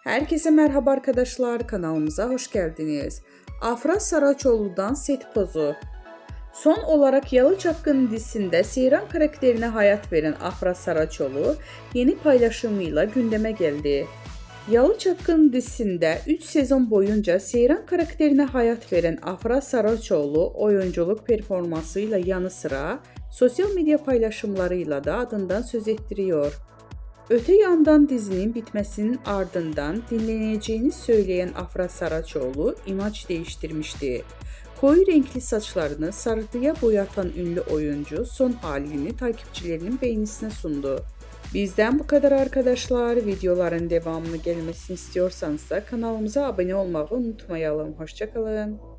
Herkese merhaba arkadaşlar, kanalımıza hoş geldiniz. Afra Saraçoğlu'dan set pozu. Son olarak Yalı Çapkını dizisinde Seyran karakterine hayat veren Afra Saraçoğlu yeni paylaşımıyla gündeme geldi. Yalı Çapkını dizisinde 3 sezon boyunca Seyran karakterine hayat veren Afra Saraçoğlu oyunculuk performansıyla yanı sıra sosyal medya paylaşımlarıyla da adından söz ettiriyor. Öte yandan dizinin bitmesinin ardından dinleneceğini söyleyen Afra Saraçoğlu imaj değiştirmişti. Koyu renkli saçlarını sarıya boyatan ünlü oyuncu son halini takipçilerinin beğenisine sundu. Bizden bu kadar arkadaşlar. Videoların devamını gelmesini istiyorsanız da kanalımıza abone olmayı unutmayalım. Hoşça kalın.